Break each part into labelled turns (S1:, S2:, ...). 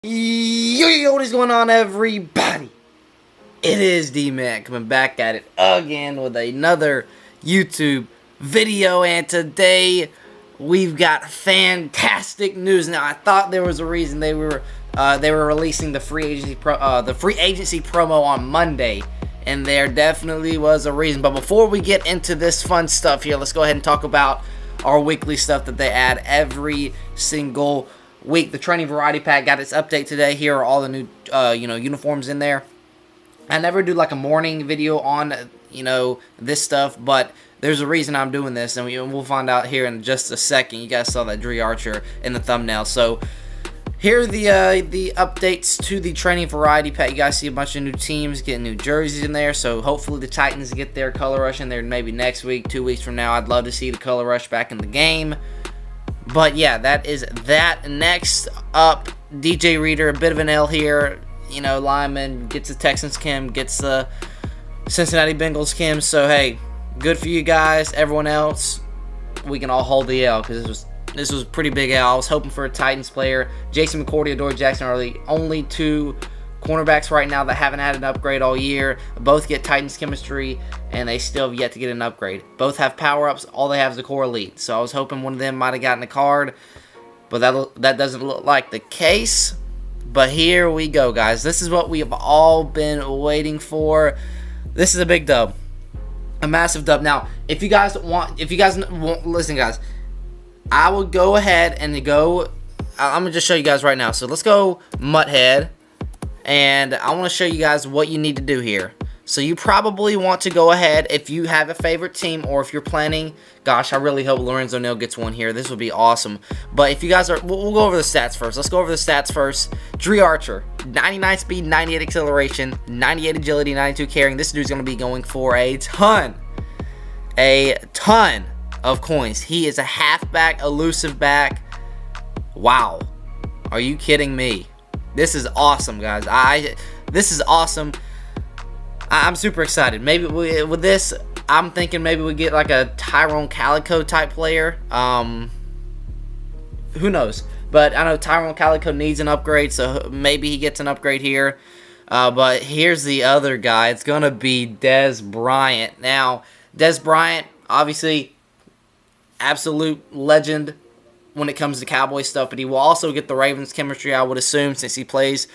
S1: Yo, what is going on, everybody? It is D-Man coming back at it again with another YouTube video, and today we've got fantastic news. Now, I thought there was a reason they were releasing the free agency promo on Monday, and there definitely was a reason. But before we get into this fun stuff here, let's go ahead and talk about our weekly stuff that they add every single week. The training variety pack got its update today. Here are all the new uniforms in there. I never do like a morning video on this stuff, but there's a reason I'm doing this, and we'll find out here in just a second. You guys saw that Dre Archer in the thumbnail. So here are the updates to the training variety pack. You guys see a bunch of new teams getting new jerseys in there. So hopefully the Titans get their color rush in there maybe next week, 2 weeks from now. I'd love to see the color rush back in the game. But yeah, that is that. Next up, DJ Reader, a bit of an L here. Lyman gets the Texans Kim, gets the Cincinnati Bengals Kim. So hey, good for you guys. Everyone else, we can all hold the L, because this was a pretty big L. I was hoping for a Titans player. Jason McCourty, Adoree Jackson are the only two cornerbacks right now that haven't had an upgrade all year. Both get Titans chemistry, and they still have yet to get an upgrade. Both have power-ups. All they have is a core elite. So I was hoping one of them might have gotten a card, but that doesn't look like the case. But here we go, guys. This is what we have all been waiting for. This is a big dub, a massive dub. Now, if you guys want, listen, guys, I will go ahead and go. I'm gonna just show you guys right now. So let's go Mutthead. And I want to show you guys what you need to do here. So you probably want to go ahead, if you have a favorite team, or if you're planning, gosh, I really hope Lorenzo Neal gets one here. This would be awesome. But if you guys are, we'll go over the stats first. Let's go over the stats first. Dre Archer, 99 speed, 98 acceleration, 98 agility, 92 carrying. This dude's going to be going for a ton of coins. He is a halfback, elusive back. Wow. Are you kidding me? This is awesome, guys. This is awesome. I'm super excited. Maybe with this, I'm thinking maybe we get like a Tyrone Calico type player. Who knows? But I know Tyrone Calico needs an upgrade, so maybe he gets an upgrade here. But here's the other guy. It's going to be Dez Bryant. Now, Dez Bryant, obviously, absolute legend when it comes to Cowboy stuff, but he will also get the Ravens chemistry, I would assume, since he plays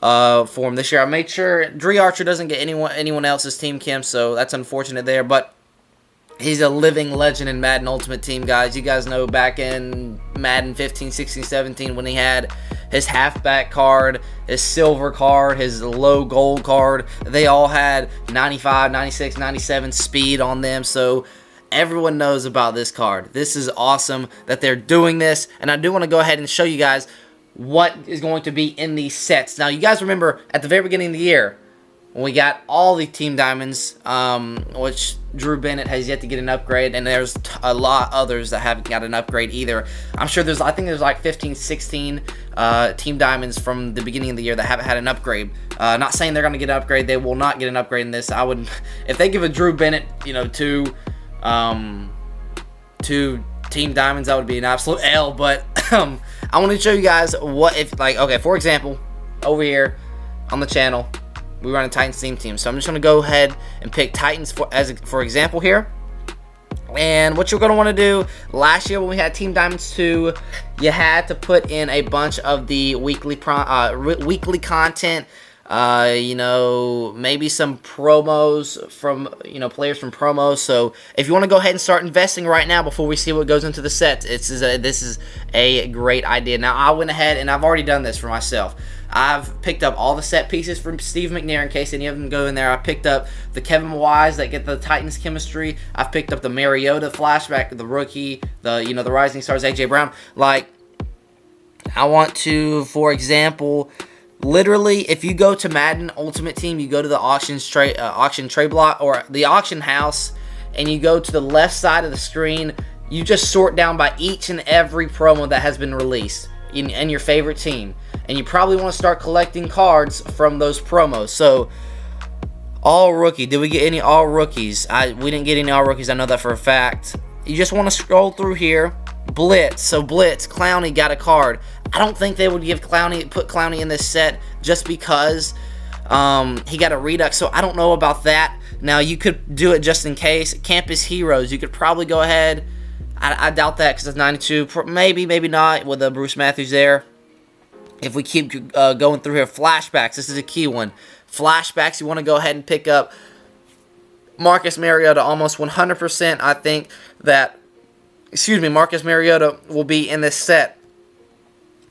S1: for him this year. I made sure Dre Archer doesn't get anyone else's team chem, so that's unfortunate there, but he's a living legend in Madden Ultimate Team, guys. You guys know back in Madden 15, 16, 17, when he had his halfback card, his silver card, his low gold card, they all had 95, 96, 97 speed on them, so everyone knows about this card. This is awesome that they're doing this, and I do want to go ahead and show you guys what is going to be in these sets. Now, you guys remember at the very beginning of the year when we got all the Team Diamonds, which Drew Bennett has yet to get an upgrade, and there's a lot others that haven't got an upgrade either. I think there's like 15, 16 Team Diamonds from the beginning of the year that haven't had an upgrade. Not saying they're going to get an upgrade. They will not get an upgrade in this. I would, if they give a Drew Bennett, two Team Diamonds, that would be an absolute L. But I want to show you guys what if, okay, for example, over here on the channel, we run a Titans team. So I'm just going to go ahead and pick Titans for example here. And what you're going to want to do, last year when we had Team Diamonds 2, you had to put in a bunch of the weekly content. Maybe some promos from, players from promos. So if you want to go ahead and start investing right now before we see what goes into the sets, this is a great idea. Now, I went ahead and I've already done this for myself. I've picked up all the set pieces from Steve McNair in case any of them go in there. I picked up the Kevin Wise that get the Titans chemistry. I've picked up the Mariota flashback, the rookie, the Rising Stars, A.J. Brown. I want to, for example, literally, if you go to Madden Ultimate Team, you go to the auction tray block or the auction house, and you go to the left side of the screen, you just sort down by each and every promo that has been released in your favorite team. And you probably want to start collecting cards from those promos. So, all rookie. Did we get any all rookies? We didn't get any all rookies. I know that for a fact. You just want to scroll through here, Blitz. So Blitz, Clowney got a card. I don't think they would put Clowney in this set just because he got a Redux. So I don't know about that. Now, you could do it just in case. Campus Heroes, you could probably go ahead. I doubt that because it's 92. Maybe not with Bruce Matthews there. If we keep going through here, Flashbacks, this is a key one. Flashbacks, you want to go ahead and pick up Marcus Mariota almost 100%. I think that, Marcus Mariota will be in this set.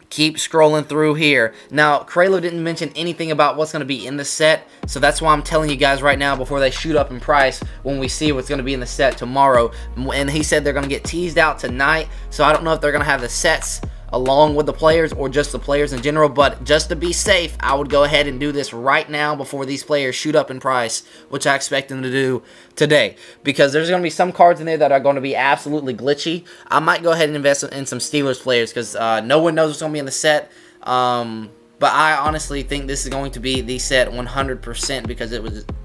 S1: Keep scrolling through here. Now, Kralo didn't mention anything about what's going to be in the set, so that's why I'm telling you guys right now before they shoot up in price when we see what's going to be in the set tomorrow. And he said they're going to get teased out tonight, so I don't know if they're going to have the sets along with the players or just the players in general, but just to be safe, I would go ahead and do this right now before these players shoot up in price, which I expect them to do today, because there's going to be some cards in there that are going to be absolutely glitchy. I might go ahead and invest in some Steelers players because no one knows what's going to be in the set, but I honestly think this is going to be the set 100% because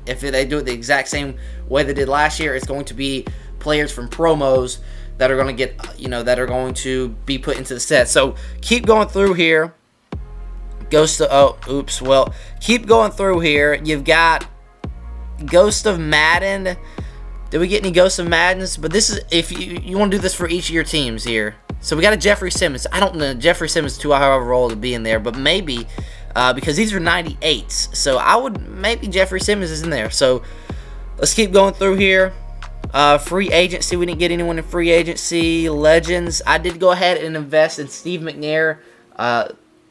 S1: if they do it the exact same way they did last year, it's going to be players from promos that are going to get, that are going to be put into the set. So keep going through here. Keep going through here. You've got Ghost of Madden. Did we get any Ghost of Maddens? But this is, if you want to do this for each of your teams here. So we got a Jeffrey Simmons. I don't know, Jeffrey Simmons too high of a role to be in there, but maybe, because these are 98s. So maybe Jeffrey Simmons is in there. So let's keep going through here. Free agency, we didn't get anyone in free agency. Legends, I did go ahead and invest in Steve McNair.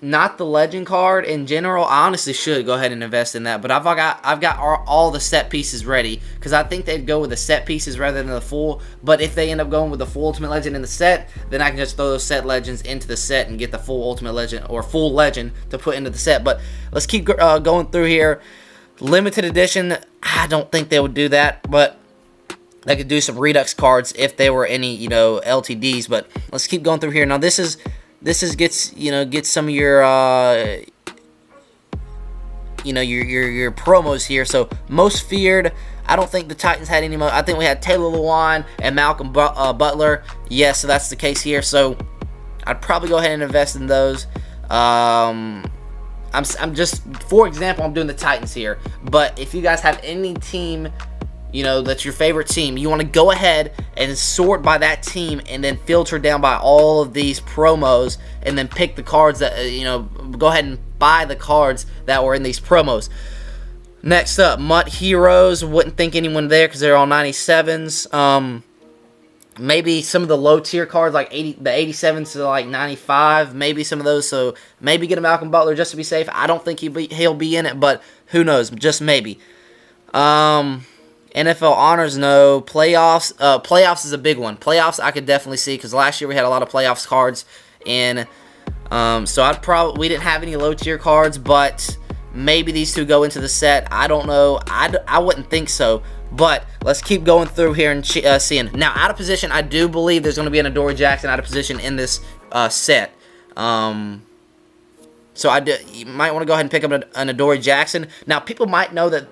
S1: Not the legend card in general. I honestly should go ahead and invest in that, but I've got all the set pieces ready because I think they'd go with the set pieces rather than the full. But if they end up going with the full Ultimate Legend in the set, then I can just throw those set legends into the set and get the full Ultimate Legend or full legend to put into the set. But let's keep going through here. Limited edition, I don't think they would do that, but they could do some Redux cards if there were any, LTDs. But let's keep going through here. Now this gets some of your your promos here. So most feared, I don't think the Titans had any. I think we had Taylor Lewan and Malcolm Butler. Yes, so that's the case here. So I'd probably go ahead and invest in those. I'm just, for example, I'm doing the Titans here. But if you guys have any team, that's your favorite team, you want to go ahead and sort by that team and then filter down by all of these promos and then pick the cards that, go ahead and buy the cards that were in these promos. Next up, Mutt Heroes. Wouldn't think anyone there because they're all 97s. Maybe some of the low tier cards like the 87s to like 95. Maybe some of those. So maybe get a Malcolm Butler just to be safe. I don't think he'll be in it, but who knows? Just maybe. NFL honors, no. Playoffs. Playoffs is a big one. Playoffs I could definitely see because last year we had a lot of playoffs cards in. So we didn't have any low tier cards, but maybe these two go into the set. I don't know. I wouldn't think so. But let's keep going through here and seeing. Now, out of position, I do believe there's going to be an Adoree Jackson out of position in this set. So you might want to go ahead and pick up an Adoree Jackson. Now, people might know that,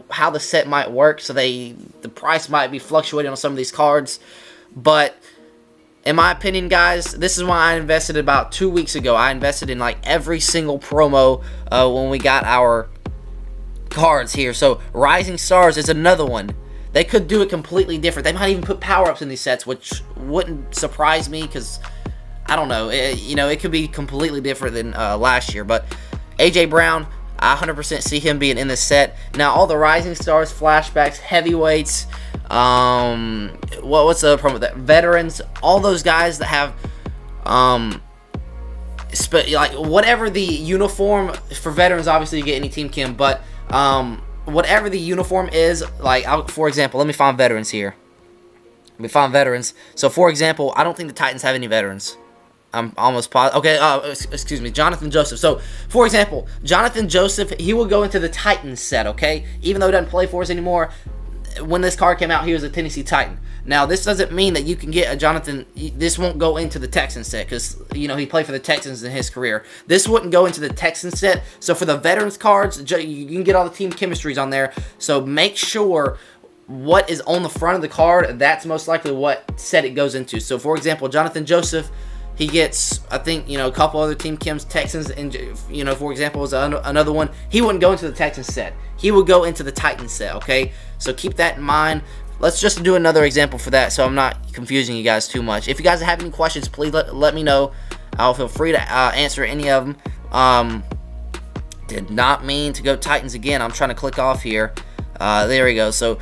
S1: how the set might work, so the price might be fluctuating on some of these cards. But in my opinion, guys, this is why I invested about 2 weeks ago. I invested in like every single promo when we got our cards here. So Rising Stars is another one. They could do it completely different. They might even put power-ups in these sets, which wouldn't surprise me because I don't know. It could be completely different than last year. But A.J. Brown, I 100% see him being in this set. Now, all the Rising Stars, flashbacks, heavyweights, what's the promo? That veterans, all those guys that have, like whatever the uniform for veterans. Obviously, you get any Team Kim, but whatever the uniform is, like for example, let me find veterans here. Let me find veterans. So, for example, I don't think the Titans have any veterans. I'm almost positive. Okay, excuse me, Jonathan Joseph. So, for example, Jonathan Joseph, he will go into the Titans set, okay? Even though he doesn't play for us anymore, when this card came out, he was a Tennessee Titan. Now, this doesn't mean that you can get a Jonathan. This won't go into the Texans set because, he played for the Texans in his career. This wouldn't go into the Texans set. So, for the veterans cards, you can get all the team chemistries on there. So, make sure what is on the front of the card, that's most likely what set it goes into. So, for example, Jonathan Joseph, he gets, I think, a couple other Team Chems, Texans, and, for example, was another one. He wouldn't go into the Texans set. He would go into the Titans set, okay? So keep that in mind. Let's just do another example for that so I'm not confusing you guys too much. If you guys have any questions, please let me know. I'll feel free to answer any of them. Did not mean to go Titans again. I'm trying to click off here. There we go. So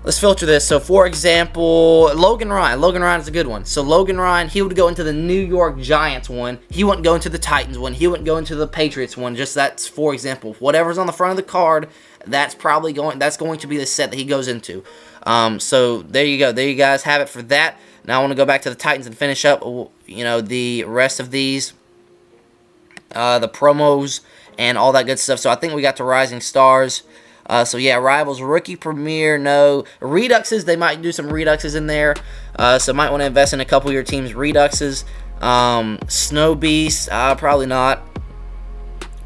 S1: let's filter this. So, for example, Logan Ryan. Logan Ryan is a good one. So, Logan Ryan, he would go into the New York Giants one. He wouldn't go into the Titans one. He wouldn't go into the Patriots one. Just that's for example. Whatever's on the front of the card, that's going to be the set that he goes into. So, there you go. There you guys have it for that. Now, I want to go back to the Titans and finish up, the rest of these, the promos and all that good stuff. So, I think we got to Rising Stars. So yeah, Rivals, Rookie Premier, no. Reduxes, they might do some Reduxes in there. So might want to invest in a couple of your team's Reduxes. Snow Beast, probably not.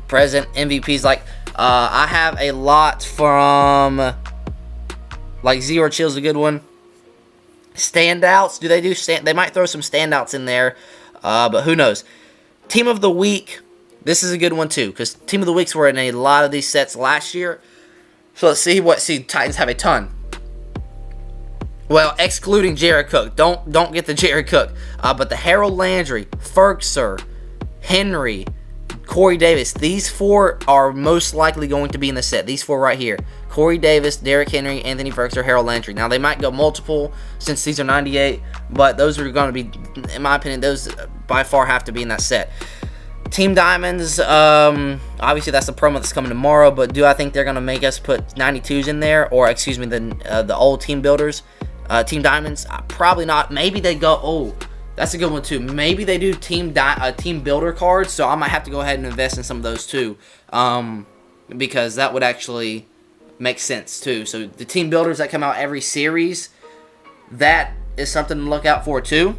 S1: Present MVPs, like, I have a lot from, like, Zero Chill's a good one. Standouts, they might throw some standouts in there, but who knows. Team of the Week, this is a good one too, because Team of the Weeks were in a lot of these sets last year. So let's see Titans have a ton. Well, excluding Jared Cook. Don't get the Jared Cook. But the Harold Landry, Ferkser, Henry, Corey Davis. These four are most likely going to be in the set. These four right here. Corey Davis, Derrick Henry, Anthony Ferkser, Harold Landry. Now, they might go multiple since these are 98. But those are going to be, in my opinion, those by far have to be in that set. Team Diamonds, obviously that's the promo that's coming tomorrow, but do I think they're going to make us put 92s in there, or excuse me, the old Team Builders? Team Diamonds, probably not. Maybe they go, that's a good one too. Maybe they do Team Builder cards, so I might have to go ahead and invest in some of those too, because that would actually make sense too. So the Team Builders that come out every series, that is something to look out for too.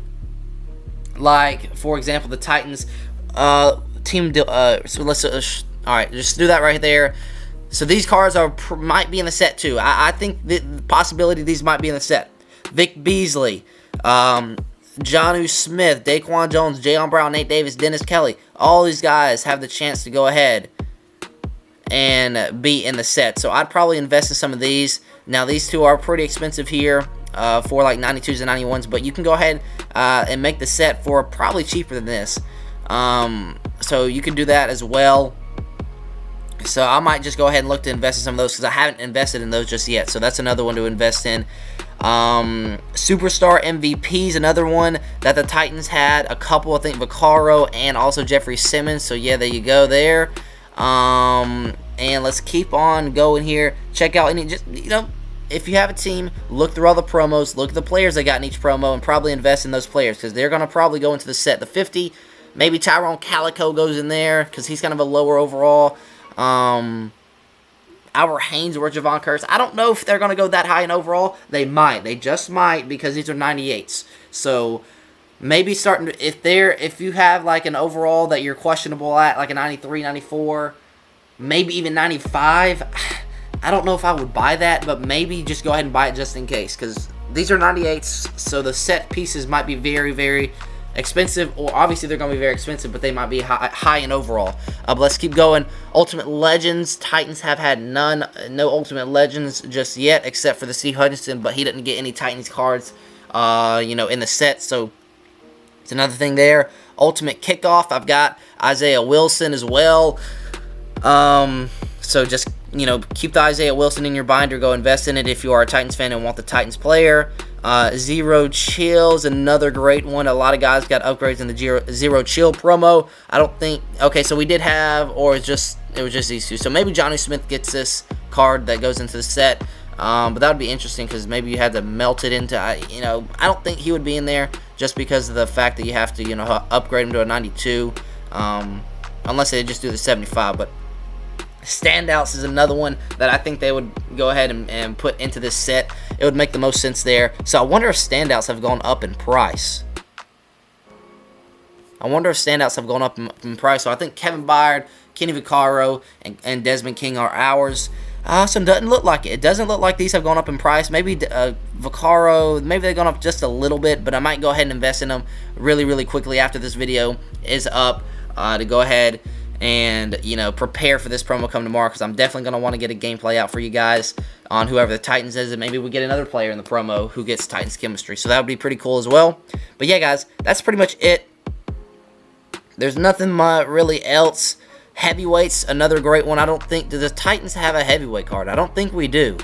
S1: Like, for example, the Titans... so let's all right, just do that right there. So these cards might be in the set too. I think the possibility these might be in the set. Vic Beasley, Jonnu Smith, Daquan Jones, Jayon Brown, Nate Davis, Dennis Kelly. All these guys have the chance to go ahead and be in the set. So I'd probably invest in some of these. Now these two are pretty expensive here. For like 92s and 91s, but you can go ahead and make the set for probably cheaper than this. So you can do that as well. So I might just go ahead and look to invest in some of those because I haven't invested in those just yet. So that's another one to invest in. Superstar MVPs, another one that the Titans had. A couple, I think, Vaccaro and also Jeffrey Simmons. So yeah, there you go there. And let's keep on going here. Check out any, just, if you have a team, look through all the promos, look at the players they got in each promo, and probably invest in those players because they're going to probably go into the set. The 50, maybe Tyrone Calico goes in there because he's kind of a lower overall. Albert Haynes or Javon Curse. I don't know if they're going to go that high in overall. They might. They just might because these are 98s. So maybe starting to, if you have like an overall that you're questionable at, like a 93, 94, maybe even 95. I don't know if I would buy that, but maybe just go ahead and buy it just in case because these are 98s, so the set pieces might be very, very expensive, or obviously they're going to be very expensive, but they might be high in overall. But let's keep going. Ultimate Legends, Titans have had no Ultimate Legends just yet, except for the C. Hutchinson, but he didn't get any Titans cards, in the set, so it's another thing there. Ultimate Kickoff, I've got Isaiah Wilson as well. So just, keep the Isaiah Wilson in your binder. Go invest in it if you are a Titans fan and want the Titans player. Zero Chill's another great one. A lot of guys got upgrades in the Zero Chill promo. I don't think... Okay, so we did have... Or it was just these two. So maybe Jonnu Smith gets this card that goes into the set. But that would be interesting because maybe you had to melt it into... I don't think he would be in there just because of the fact that you have to, upgrade him to a 92. Unless they just do the 75, but... Standouts is another one that I think they would go ahead and put into this set. It would make the most sense there. So I wonder if standouts have gone up in price. So I think Kevin Byard, Kenny Vaccaro, and Desmond King are ours. So it doesn't look like it. It doesn't look like these have gone up in price. Maybe Vaccaro, maybe they've gone up just a little bit, but I might go ahead and invest in them really, really quickly after this video is up to go ahead and, you know, prepare for this promo come tomorrow, because I'm definitely going to want to get a gameplay out for you guys on whoever the Titans is, and maybe we get another player in the promo who gets Titans chemistry. So that would be pretty cool as well. But yeah, guys, that's pretty much it. There's nothing really else. Heavyweights, another great one. I don't think, do the Titans have a heavyweight card? I don't think we do.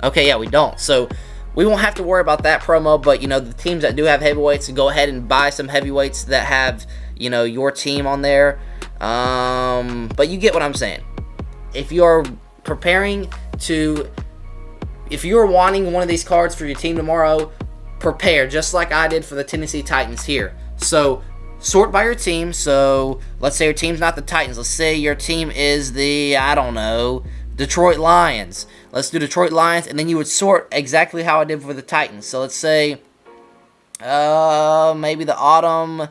S1: Okay, yeah, we don't. So we won't have to worry about that promo, but, you know, the teams that do have heavyweights, go ahead and buy some heavyweights that have, you know, your team on there. But you get what I'm saying. If you're preparing to, if you're wanting one of these cards for your team tomorrow, prepare, just like I did for the Tennessee Titans here. So sort by your team. So let's say your team's not the Titans. Let's say your team is the, I don't know, Detroit Lions. Let's do Detroit Lions, and then you would sort exactly how I did for the Titans. So let's say maybe the Autumn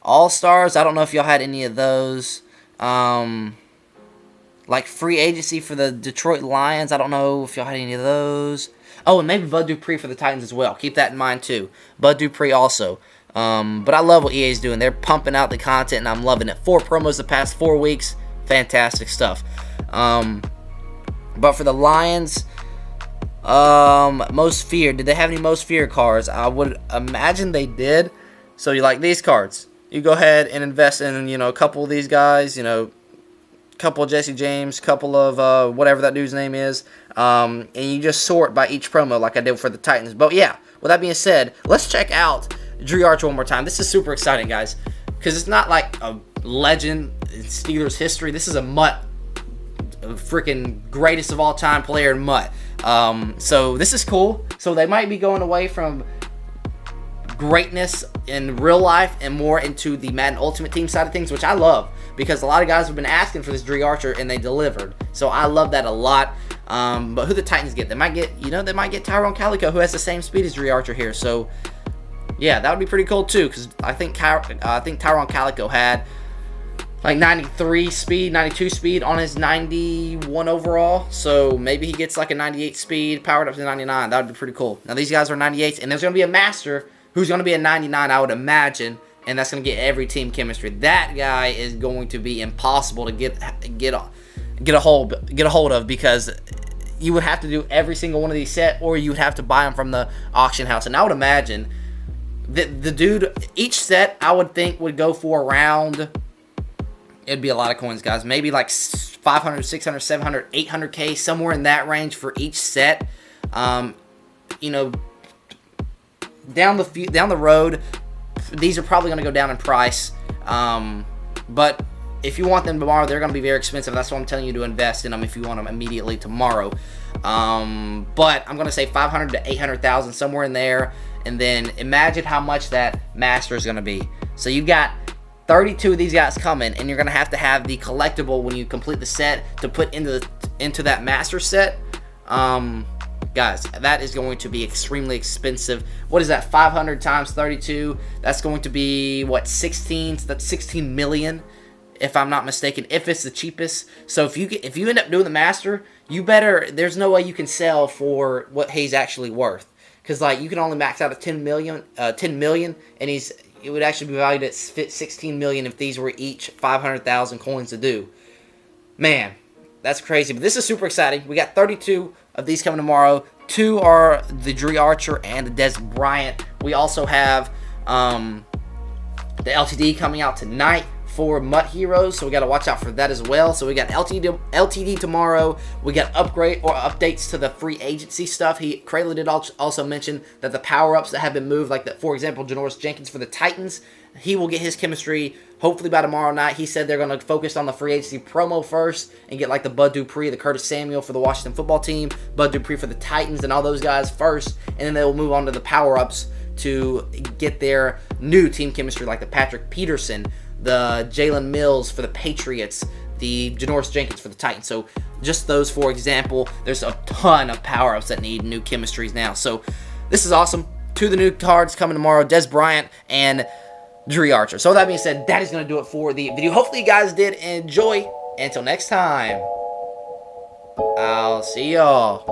S1: All-Stars. I don't know if y'all had any of those. Like free agency for the Detroit Lions. I don't know if y'all had any of those. Oh, and maybe Bud Dupree for the Titans as well. Keep that in mind too. Bud Dupree also. But I love what EA is doing. They're pumping out the content, and I'm loving it. 4 promos the past 4 weeks. Fantastic stuff. But for the Lions, most feared. Did they have any most feared cards? I would imagine they did. So you like these cards. You go ahead and invest in, you know, a couple of these guys, you know, couple of Jesse James, couple of whatever that dude's name is, and you just sort by each promo like I did for the Titans. But yeah, with that being said, let's check out Dre Archer one more time. This is super exciting, guys, because it's not like a legend in Steelers history. This is a mutt, a freaking greatest of all time player in mutt. So this is cool. So they might be going away from greatness in real life and more into the Madden Ultimate Team side of things, which I love, because a lot of guys have been asking for this Dre Archer and they delivered. So I love that a lot. But who the Titans get? They might get, you know, they might get Tyrone Calico, who has the same speed as Dre Archer here. So yeah, that would be pretty cool too, because I think Tyrone Calico had like 93 speed, 92 speed on his 91 overall. So maybe he gets like a 98 speed powered up to 99. That would be pretty cool. Now these guys are 98s, and there's going to be a master who's going to be a 99, I would imagine, and that's going to get every team chemistry. That guy is going to be impossible to get a hold of, because you would have to do every single one of these set, or you would have to buy them from the auction house. And I would imagine that the dude, each set I would think would go for around, it'd be a lot of coins, guys, maybe like 500, 600, 700, 800K, somewhere in that range for each set. You know, down the road, these are probably going to go down in price. But if you want them tomorrow, they're going to be very expensive. That's why I'm telling you to invest in them if you want them immediately tomorrow. But I'm going to say 500 to 800,000, somewhere in there. And then imagine how much that master is going to be. So you got 32 of these guys coming, and you're going to have the collectible when you complete the set to put into that master set. Guys, that is going to be extremely expensive. What is that? 500 times 32. That's going to be what, 16? So that's 16 million, if I'm not mistaken, if it's the cheapest. So if you end up doing the master, you better. There's no way you can sell for what he's actually worth, because like you can only max out at 10 million, and it would actually be valued at 16 million if these were each 500,000 coins to do. Man, that's crazy. But this is super exciting. We got 32 of these coming tomorrow. 2 are the Dre Archer and the Des Bryant. We also have the LTD coming out tonight for Mutt Heroes, so we got to watch out for that as well. So we got LTD tomorrow. We got upgrade or updates to the free agency stuff. Kraylor did also mention that the power-ups that have been moved, like that, for example, Janoris Jenkins for the Titans, he will get his chemistry hopefully by tomorrow night. He said they're going to focus on the free agency promo first and get like the Bud Dupree, the Curtis Samuel for the Washington football team, Bud Dupree for the Titans, and all those guys first, and then they will move on to the power-ups to get their new team chemistry, like the Patrick Peterson, the Jalen Mills for the Patriots, the Janoris Jenkins for the Titans. So just those, for example. There's a ton of power-ups that need new chemistries now. So this is awesome. 2 of the new cards coming tomorrow, Des Bryant and Dre Archer. So with that being said, that is going to do it for the video. Hopefully you guys did enjoy. Until next time. I'll see y'all